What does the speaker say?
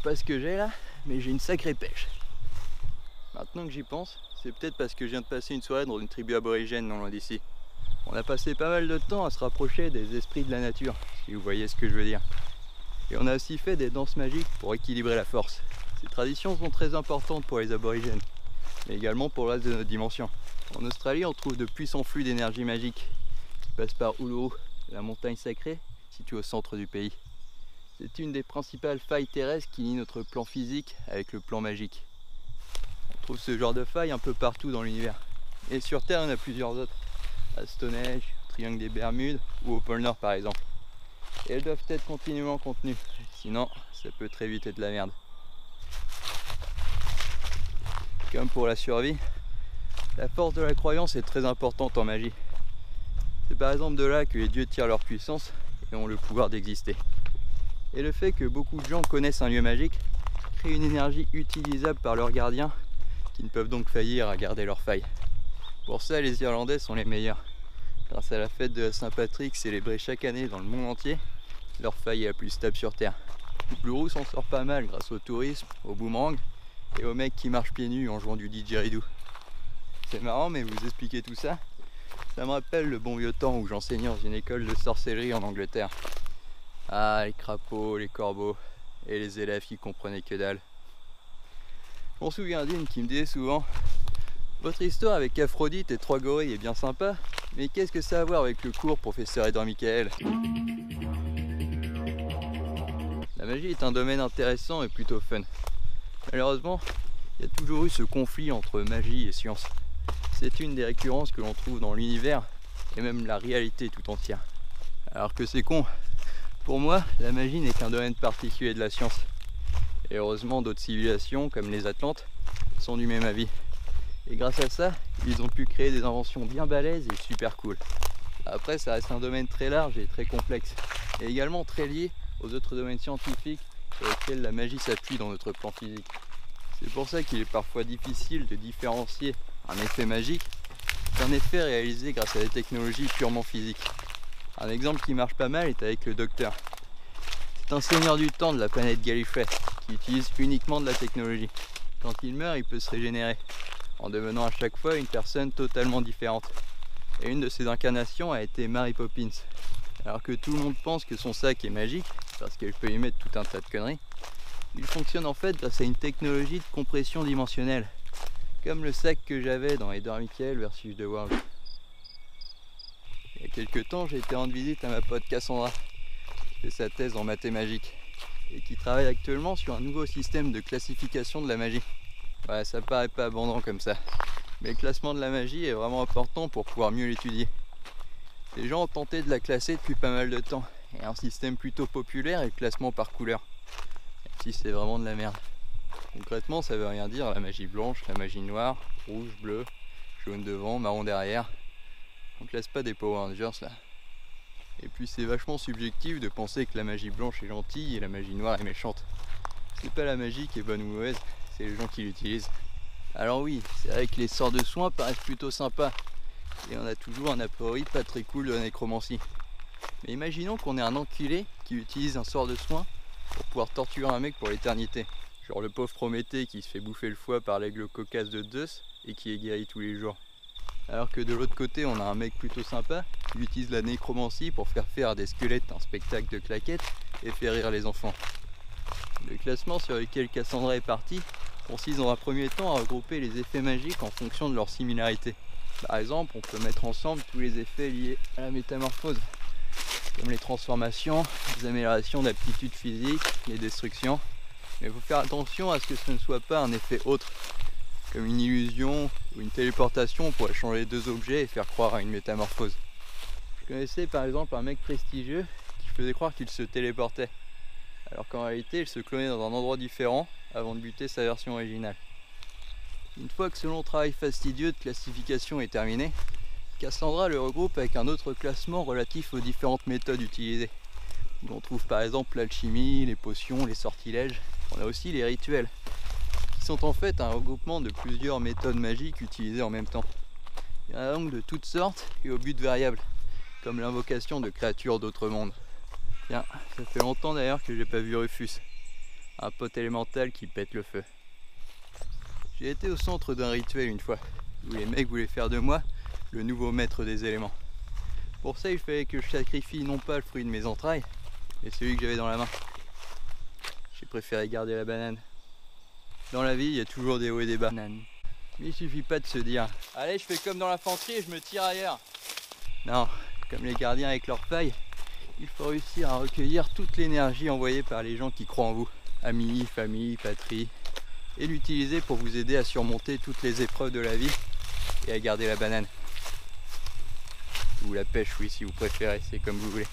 pas ce que j'ai là, mais j'ai une sacrée pêche. Maintenant que j'y pense, c'est peut-être parce que je viens de passer une soirée dans une tribu aborigène non loin d'ici. On a passé pas mal de temps à se rapprocher des esprits de la nature, si vous voyez ce que je veux dire. Et on a aussi fait des danses magiques pour équilibrer la force. Ces traditions sont très importantes pour les aborigènes, mais également pour le reste de notre dimension. En Australie, on trouve de puissants flux d'énergie magique qui passent par Uluru, la montagne sacrée située au centre du pays. C'est une des principales failles terrestres qui lie notre plan physique avec le plan magique. On trouve ce genre de failles un peu partout dans l'univers. Et sur Terre, il y en a plusieurs autres. À Stonehenge, au Triangle des Bermudes ou au pôle Nord par exemple. Et elles doivent être continuellement contenues, sinon ça peut très vite être de la merde. Comme pour la survie, la force de la croyance est très importante en magie. C'est par exemple de là que les dieux tirent leur puissance et ont le pouvoir d'exister. Et le fait que beaucoup de gens connaissent un lieu magique crée une énergie utilisable par leurs gardiens qui ne peuvent donc faillir à garder leurs failles. Pour ça, les Irlandais sont les meilleurs. Grâce à la fête de la Saint-Patrick célébrée chaque année dans le monde entier, leur faille est la plus stable sur Terre. Uluru s'en sort pas mal grâce au tourisme, au boomerang et aux mecs qui marchent pieds nus en jouant du didgeridoo. C'est marrant, mais vous expliquer tout ça, ça me rappelle le bon vieux temps où j'enseignais dans une école de sorcellerie en Angleterre. Ah, les crapauds, les corbeaux et les élèves qui comprenaient que dalle. Je m'en souviens d'une qui me disait souvent: votre histoire avec Aphrodite et 3 gorilles est bien sympa, mais qu'est-ce que ça a à voir avec le cours, professeur Edouard Michael? La magie est un domaine intéressant et plutôt fun. Malheureusement, il y a toujours eu ce conflit entre magie et science. C'est une des récurrences que l'on trouve dans l'univers et même la réalité tout entière. Alors que c'est con, pour moi, la magie n'est qu'un domaine particulier de la science. Et heureusement, d'autres civilisations, comme les Atlantes, sont du même avis. Et grâce à ça, ils ont pu créer des inventions bien balèzes et super cool. Après, ça reste un domaine très large et très complexe, et également très lié aux autres domaines scientifiques sur lesquels la magie s'appuie dans notre plan physique. C'est pour ça qu'il est parfois difficile de différencier un effet magique d'un effet réalisé grâce à des technologies purement physiques. Un exemple qui marche pas mal est avec le Docteur. C'est un seigneur du temps de la planète Gallifrey qui utilise uniquement de la technologie. Quand il meurt, il peut se régénérer, en devenant à chaque fois une personne totalement différente. Et une de ses incarnations a été Mary Poppins. Alors que tout le monde pense que son sac est magique, parce qu'elle peut y mettre tout un tas de conneries, il fonctionne en fait grâce à une technologie de compression dimensionnelle, comme le sac que j'avais dans Edouard Michael versus The World. Il y a quelques temps, j'ai été rendre visite à ma pote Cassandra, qui fait sa thèse en mathématiques, et qui travaille actuellement sur un nouveau système de classification de la magie. Ouais, ça paraît pas abondant comme ça, mais le classement de la magie est vraiment important pour pouvoir mieux l'étudier. Les gens ont tenté de la classer depuis pas mal de temps, et un système plutôt populaire est le classement par couleur, même si c'est vraiment de la merde. Concrètement, ça veut rien dire la magie blanche, la magie noire, rouge, bleu, jaune devant, marron derrière. On classe pas des Power Rangers là. Et puis c'est vachement subjectif de penser que la magie blanche est gentille et la magie noire est méchante. C'est pas la magie qui est bonne ou mauvaise, c'est les gens qui l'utilisent. Alors oui, c'est vrai que les sorts de soins paraissent plutôt sympas, et on a toujours un a priori pas très cool de la nécromancie. Mais imaginons qu'on ait un enculé qui utilise un sort de soin pour pouvoir torturer un mec pour l'éternité. Genre le pauvre Prométhée qui se fait bouffer le foie par l'aigle cocasse de Zeus et qui est guéri tous les jours. Alors que de l'autre côté, on a un mec plutôt sympa qui utilise la nécromancie pour faire à des squelettes un spectacle de claquettes et faire rire les enfants. Le classement sur lequel Cassandra est partie consiste dans un premier temps à regrouper les effets magiques en fonction de leur similarité. Par exemple, on peut mettre ensemble tous les effets liés à la métamorphose, comme les transformations, les améliorations d'aptitudes physiques, les destructions. Mais il faut faire attention à ce que ce ne soit pas un effet autre, comme une illusion ou une téléportation pour échanger 2 objets et faire croire à une métamorphose. Je connaissais par exemple un mec prestigieux qui faisait croire qu'il se téléportait, alors qu'en réalité il se clonait dans un endroit différent avant de buter sa version originale. Une fois que ce long travail fastidieux de classification est terminé, Cassandra le regroupe avec un autre classement relatif aux différentes méthodes utilisées. On trouve par exemple l'alchimie, les potions, les sortilèges. On a aussi les rituels, qui sont en fait un regroupement de plusieurs méthodes magiques utilisées en même temps. Il y en a donc de toutes sortes et au but variable, comme l'invocation de créatures d'autres mondes. Tiens, ça fait longtemps d'ailleurs que j'ai pas vu Rufus. Un pote élémental qui pète le feu. J'ai été au centre d'un rituel une fois, où les mecs voulaient faire de moi le nouveau maître des éléments. Pour ça, il fallait que je sacrifie non pas le fruit de mes entrailles, mais celui que j'avais dans la main. J'ai préféré garder la banane. Dans la vie, il y a toujours des hauts et des bas. Mais il suffit pas de se dire « Allez, je fais comme dans l'infanterie et je me tire ailleurs ». Non, comme les gardiens avec leurs failles, il faut réussir à recueillir toute l'énergie envoyée par les gens qui croient en vous. Amis, famille, patrie. Et l'utiliser pour vous aider à surmonter toutes les épreuves de la vie et à garder la banane. Ou la pêche, oui, si vous préférez, c'est comme vous voulez.